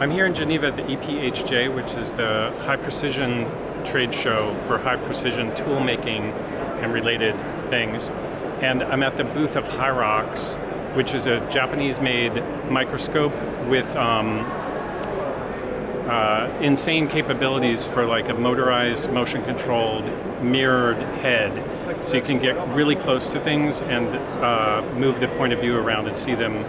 I'm here in Geneva at the EPHJ, which is the high precision trade show for high precision tool making and related things. And I'm at the booth of Hirox, which is a Japanese-made microscope with insane capabilities for like a motorized, motion-controlled, mirrored head. So you can get really close to things and move the point of view around and see them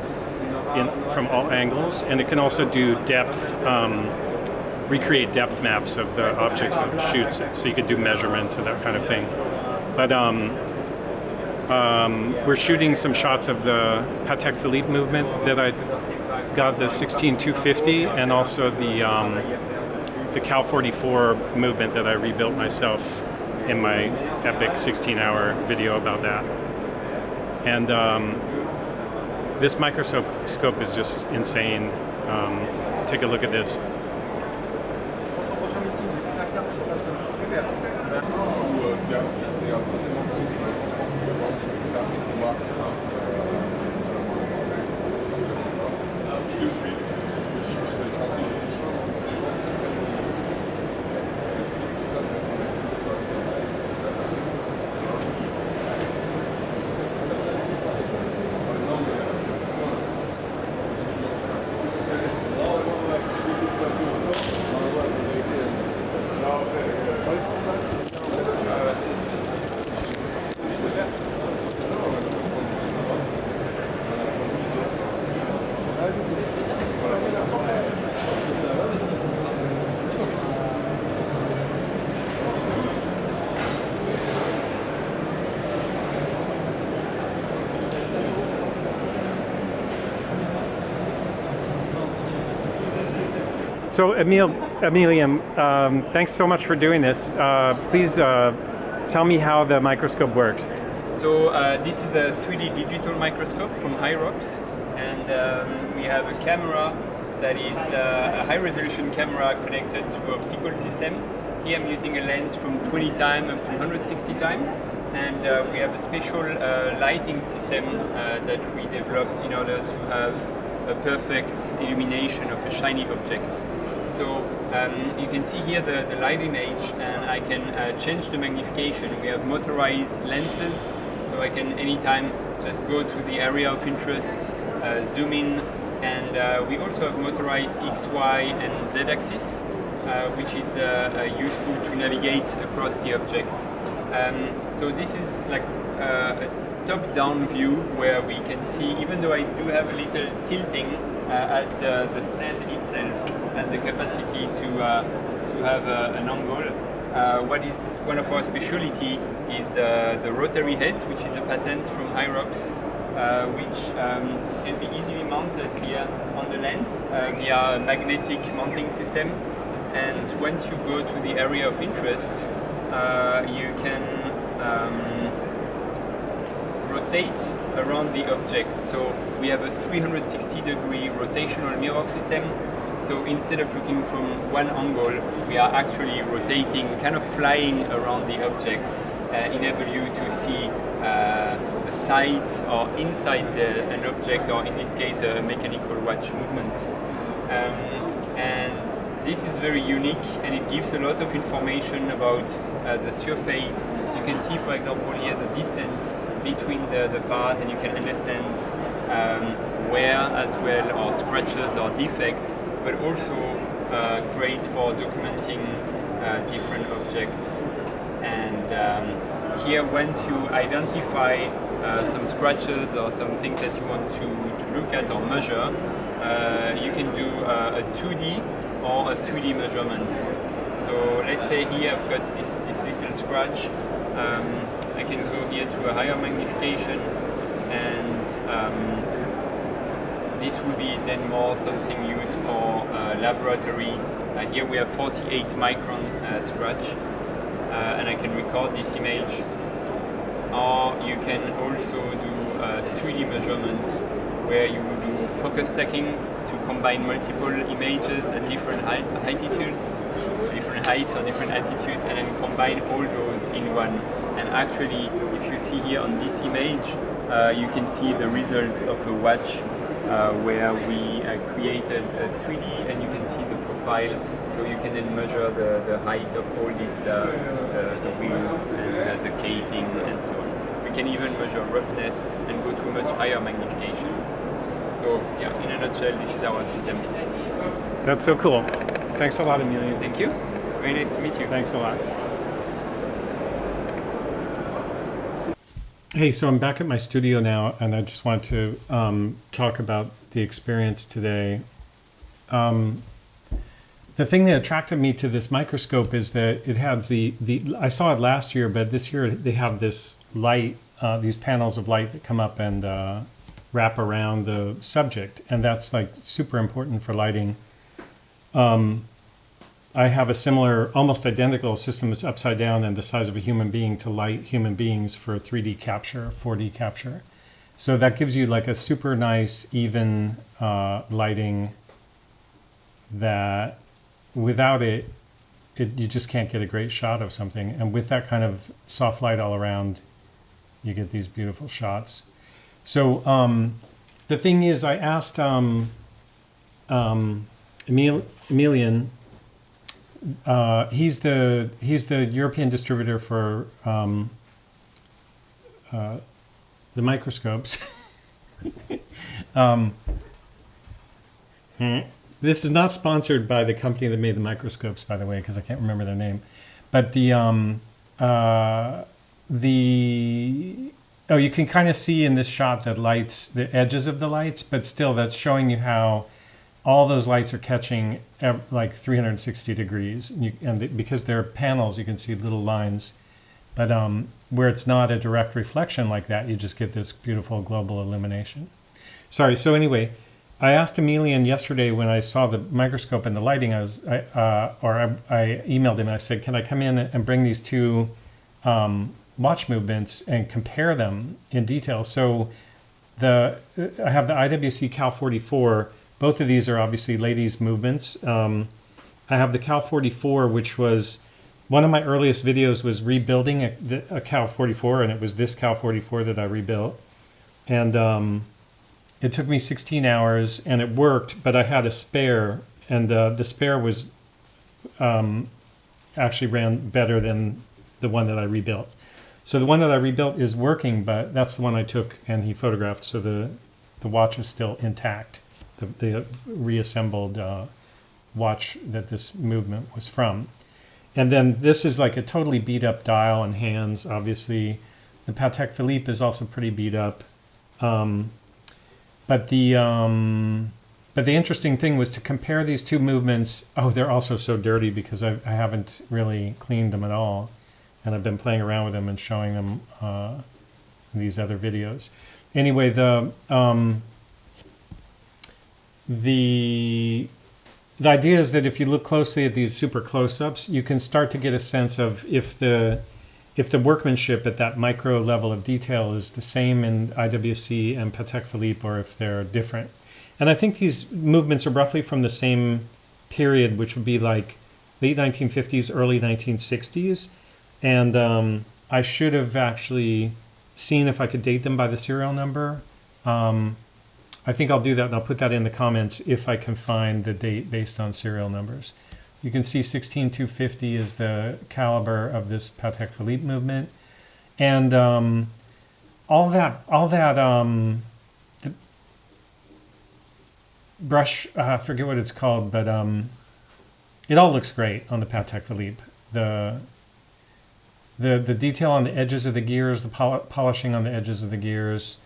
from all angles. And it can also do depth, recreate depth maps of the objects that it shoots. So you could do measurements and that kind of thing. But we're shooting some shots of the Patek Philippe movement that I got, the 16250, and also the Cal 44 movement that I rebuilt myself in my epic 16-hour video about that. And this microscope is just insane. Take a look at this. So Emilien, thanks so much for doing this. Please tell me how the microscope works. So this is a 3D digital microscope from Highrox, and we have a camera that is a high resolution camera connected to optical system. Here I'm using a lens from 20 time up to 160 time, and we have a special lighting system that we developed in order to have a perfect illumination of a shiny object. So you can see here the live image, and I can change the magnification. We have motorized lenses, so I can anytime just go to the area of interest, zoom in, and we also have motorized X, Y, and Z axis, which is useful to navigate across the object. So this is like a top-down view where we can see, even though I do have a little tilting, as the stand itself has the capacity to have an angle. What is one of our specialty is the rotary head, which is a patent from Hirox, which can be easily mounted here on the lens via a magnetic mounting system. And once you go to the area of interest, you can rotate around the object. So we have a 360-degree rotational mirror system. So instead of looking from one angle, we are actually rotating, kind of flying around the object, enable you to see the sides or inside an object, or in this case a mechanical watch movement. And this is very unique, and it gives a lot of information about the surface. You can see, for example, here the distance between the part, and you can understand wear as well, or scratches or defects, but also great for documenting different objects. And here, once you identify some scratches or some things that you want to look at or measure, you can do a 2D or a 3D measurement. So let's say here I've got this little scratch. I can go here to a higher magnification, and this would be then more something used for laboratory. Here we have 48 micron scratch, and I can record this image. Or you can also do 3D measurements, where you will do focus stacking to combine multiple images at different altitudes, different heights or different altitudes, and then combine all those in one. And actually, if you see here on this image, you can see the result of a watch where we created a 3D, and you can profile, so you can then measure the height of all these the wheels and the casing and so on. We can even measure roughness and go to a much higher magnification. So yeah, in a nutshell, this is our system. That's so cool. Thanks a lot, Emilien. Thank you. Very nice to meet you. Thanks a lot. Hey, so I'm back at my studio now, and I just want to talk about the experience today. The thing that attracted me to this microscope is that it has I saw it last year, but this year they have this light, these panels of light that come up and wrap around the subject, and that's like super important for lighting. I have a similar, almost identical system that's upside down and the size of a human being to light human beings for 3D capture, 4D capture. So that gives you like a super nice, even lighting that without it, you just can't get a great shot of something. And with that kind of soft light all around, you get these beautiful shots. So the thing is, I asked Emilien, he's the European distributor for the microscopes. This is not sponsored by the company that made the microscopes, by the way, because I can't remember their name. But you can kind of see in this shot that lights, the edges of the lights, but still that's showing you how all those lights are catching like 360 degrees. Because they're panels, you can see little lines. But where it's not a direct reflection like that, you just get this beautiful global illumination. Sorry, so anyway, I asked Emilien yesterday when I saw the microscope and the lighting, I emailed him and I said, can I come in and bring these two watch movements and compare them in detail? So I have the IWC Cal 44. Both of these are obviously ladies' movements. I have the Cal 44, which was one of my earliest videos was rebuilding a Cal 44, and it was this Cal 44 that I rebuilt. And it took me 16 hours, and it worked, but I had a spare, and the spare was actually ran better than the one that I rebuilt. So the one that I rebuilt is working, but that's the one I took and he photographed, so the watch is still intact. The reassembled watch that this movement was from. And then this is like a totally beat up dial and hands, obviously. The Patek Philippe is also pretty beat up. But the interesting thing was to compare these two movements. Oh, they're also so dirty because I haven't really cleaned them at all. And I've been playing around with them and showing them in these other videos. Anyway, the idea is that if you look closely at these super close-ups, you can start to get a sense of if the workmanship at that micro level of detail is the same in IWC and Patek Philippe or if they're different. And I think these movements are roughly from the same period, which would be like late 1950s, early 1960s. And I should have actually seen if I could date them by the serial number. I think I'll do that, and I'll put that in the comments if I can find the date based on serial numbers. You can see 16250 is the caliber of this Patek Philippe movement, and all that the brush, I forget what it's called, but it all looks great on the Patek Philippe. The detail on the edges of the gears, the polishing on the edges of the gears.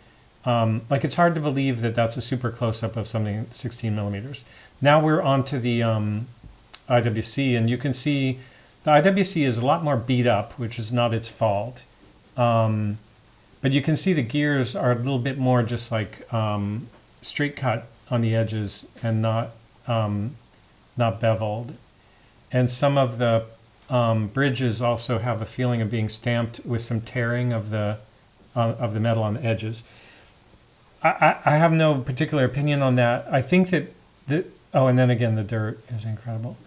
Like it's hard to believe that that's a super close-up of something 16 millimeters. Now we're on to the IWC, and you can see the IWC is a lot more beat up, which is not its fault. But you can see the gears are a little bit more just like straight cut on the edges and not beveled. And some of the bridges also have a feeling of being stamped with some tearing of the metal on the edges. I have no particular opinion on that. I think that and then again, the dirt is incredible.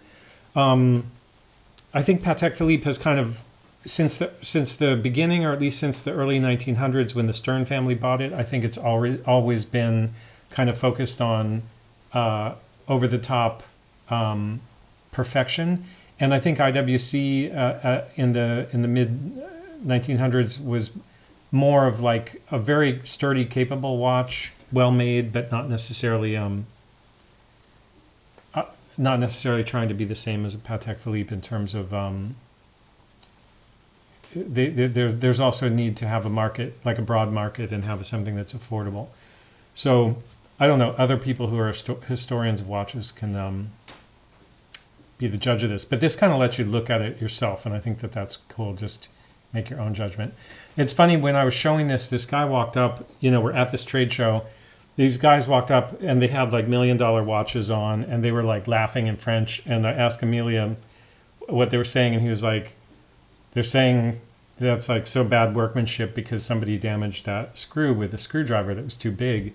I think Patek Philippe has kind of, since the beginning, or at least since the early 1900s when the Stern family bought it, I think it's always been kind of focused on over-the-top perfection. And I think IWC in the mid 1900s was more of like a very sturdy, capable watch, well made, but not necessarily trying to be the same as a Patek Philippe in terms of there's also a need to have a market, like a broad market, and have something that's affordable. So I don't know, other people who are historians of watches can be the judge of this, but this kind of lets you look at it yourself, and I think that that's cool. Just make your own judgment. It's funny, when I was showing this guy walked up, we're at this trade show, these guys walked up and they had like $1 million watches on, and they were like laughing in French, and I asked Emilien what they were saying, and he was like, they're saying that's like so bad workmanship because somebody damaged that screw with a screwdriver that was too big.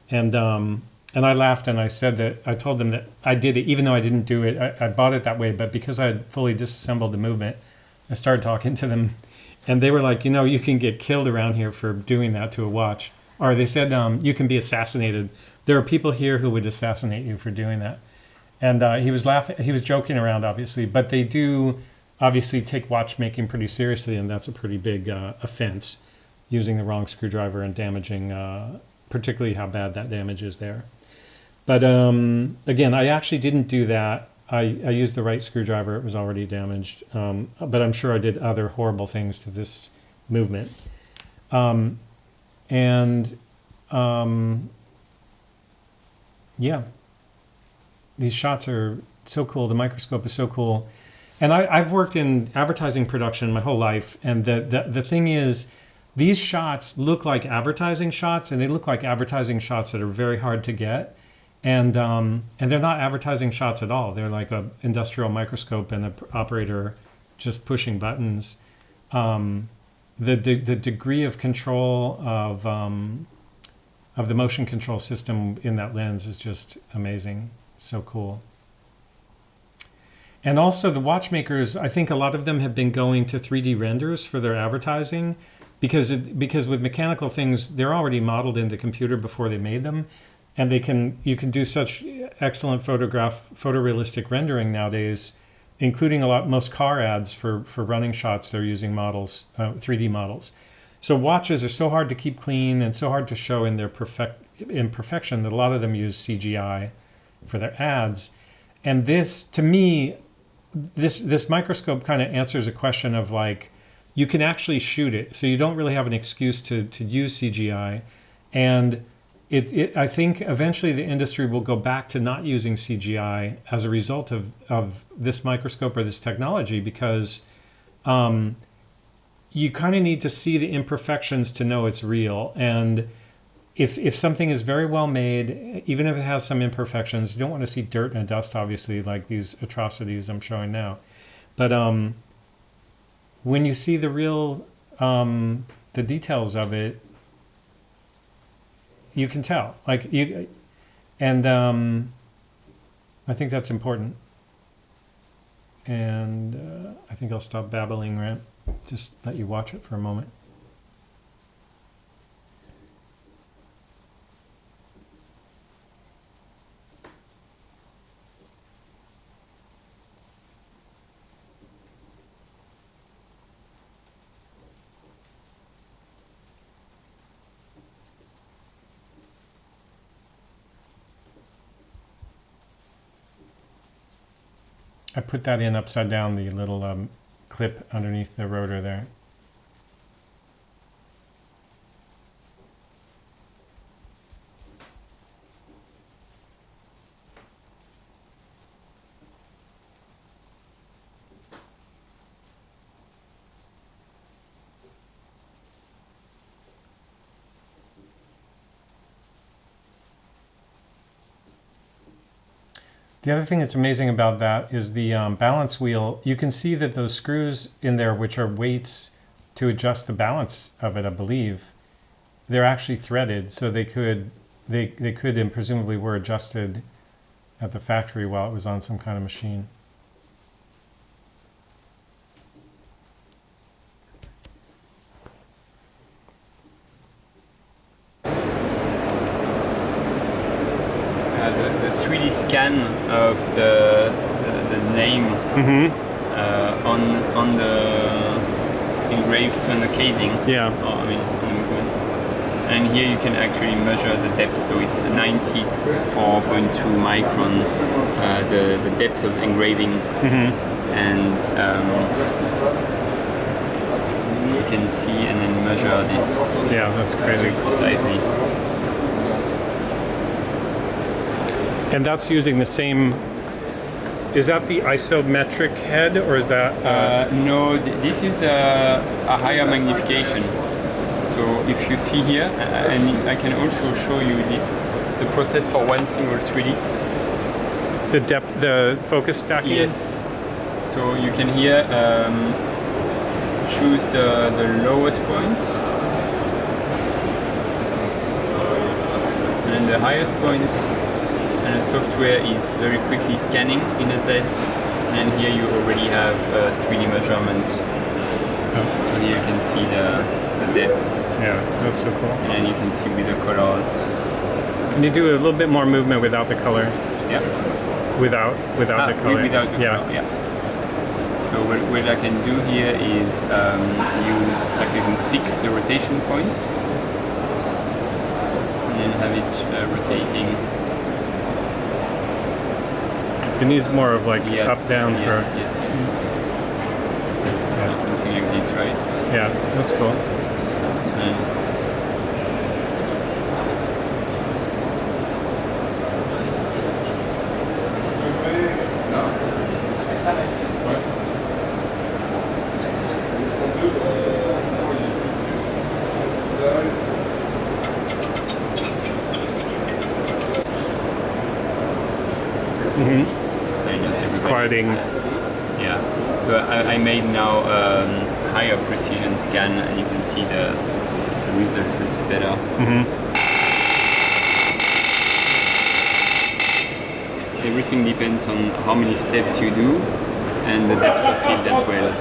And I laughed, and I said that I told them that I did it, even though I didn't do it. I bought it that way, but because I had fully disassembled the movement, I started talking to them, and they were like, you can get killed around here for doing that to a watch. Or they said, you can be assassinated. There are people here who would assassinate you for doing that. And he was laughing. He was joking around, obviously, but they do obviously take watchmaking pretty seriously, and that's a pretty big offense, using the wrong screwdriver and damaging, particularly how bad that damage is there. But again, I actually didn't do that. I used the right screwdriver. It was already damaged. But I'm sure I did other horrible things to this movement. Yeah, these shots are so cool. The microscope is so cool. And I've worked in advertising production my whole life. And the thing is, these shots look like advertising shots, and they look like advertising shots that are very hard to get. And they're not advertising shots at all. They're like an industrial microscope and an operator just pushing buttons. The degree of control of the motion control system in that lens is just amazing. It's so cool. And also the watchmakers, I think a lot of them have been going to 3D renders for their advertising, because with mechanical things, they're already modeled in the computer before they made them. And you can do such excellent photorealistic rendering nowadays, including most car ads for running shots. They're using models, 3D models. So watches are so hard to keep clean and so hard to show in their imperfection that a lot of them use CGI for their ads. And this, to me, this microscope kind of answers a question of like, you can actually shoot it, so you don't really have an excuse to use CGI. And I think eventually the industry will go back to not using CGI as a result of this microscope or this technology, because you kind of need to see the imperfections to know it's real. And if something is very well made, even if it has some imperfections, you don't want to see dirt and dust, obviously, like these atrocities I'm showing now. But when you see the real, the details of it, you can tell. I think that's important. And I think I'll stop babbling, right? Just let you watch it for a moment. I put that in upside down, the little clip underneath the rotor there. The other thing that's amazing about that is the balance wheel. You can see that those screws in there, which are weights to adjust the balance of it, I believe, they're actually threaded, so they could and presumably were adjusted at the factory while it was on some kind of machine. The 3D scan of the name on the engraved on the casing. Yeah. Or, I mean, on the movement. And here you can actually measure the depth. So it's 94.2 micron, the depth of engraving, and you can see and then measure this. Yeah, that's crazy. Precisely. And that's using the same. Is that the isometric head, or is that? No, this is a higher magnification. So if you see here, and I can also show you the process for one single 3D. The depth, the focus stacking. Yes. So you can here choose the lowest points, and the highest points. And the software is very quickly scanning in a Z, and here you already have 3D measurements. Oh. So here you can see the depths. Yeah, that's so cool. And then you can see with the colors. Can you do a little bit more movement without the color? Yeah. Without the color? Without the color, yeah. So what I can do here is use, like I can fix the rotation point, and then have it rotating. It needs more of like yes, up down yes, for. Yes. Yeah. Something like this, right? Yeah, that's cool. It's quieting. Yeah. So I made now higher precision scan, and you can see the result looks better. Everything depends on how many steps you do and the depth of field as well.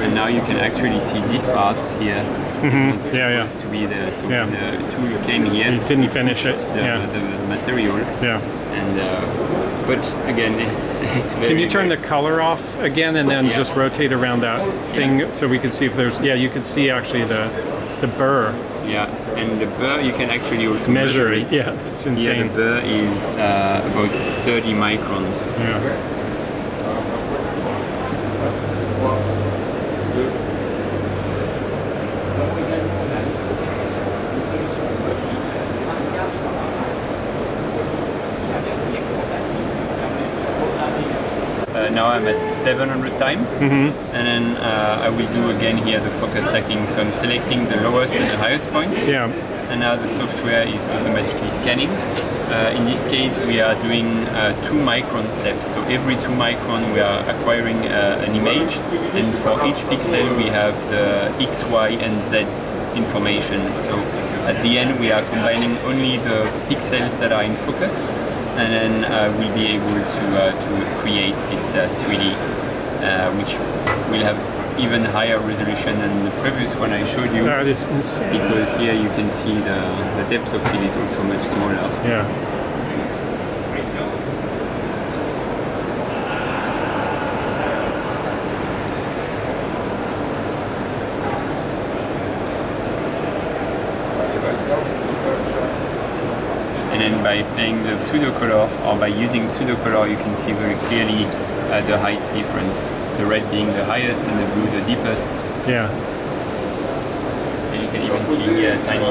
And now you can actually see this part here. It's supposed to be there. So when the tool came here, you didn't finish it. The material. Yeah. And but again, it's very. Can you turn the color off again and then just rotate around that thing so we can see if there's? Yeah, you can see actually the burr. Yeah, and the burr you can actually also measure it. Yeah, it's insane. Yeah, the burr is about 30 microns. Yeah. Now I'm at 700 time, and then I will do again here the focus stacking. So I'm selecting the lowest and the highest points. Yeah. And now the software is automatically scanning. In this case, we are doing 2 micron steps. So every 2 micron we are acquiring an image, and for each pixel we have the X, Y, and Z information. So at the end we are combining only the pixels that are in focus, and then we'll be able to create this 3D, which will have even higher resolution than the previous one I showed you. That is insane. Because here you can see the depth of field is also much smaller. Yeah. And then by playing the pseudo-color, or by using pseudo-color, you can see very clearly the height difference. The red being the highest and the blue the deepest. Yeah. And you can even see here a tiny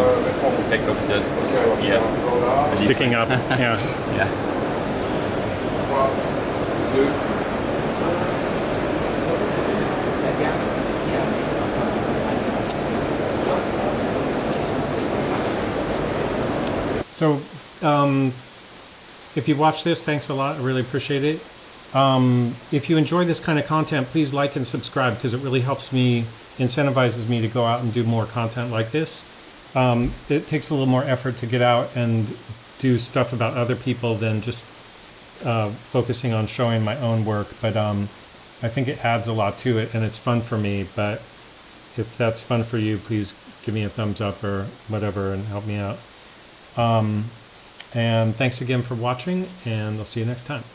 speck of dust here. Sticking up, yeah. Yeah. So, if you watch this, thanks a lot. I really appreciate it. If you enjoy this kind of content, please like and subscribe, because it really helps me, incentivizes me to go out and do more content like this. It takes a little more effort to get out and do stuff about other people than just focusing on showing my own work. But I think it adds a lot to it, and it's fun for me. But if that's fun for you, please give me a thumbs up or whatever and help me out. And thanks again for watching, and I'll see you next time.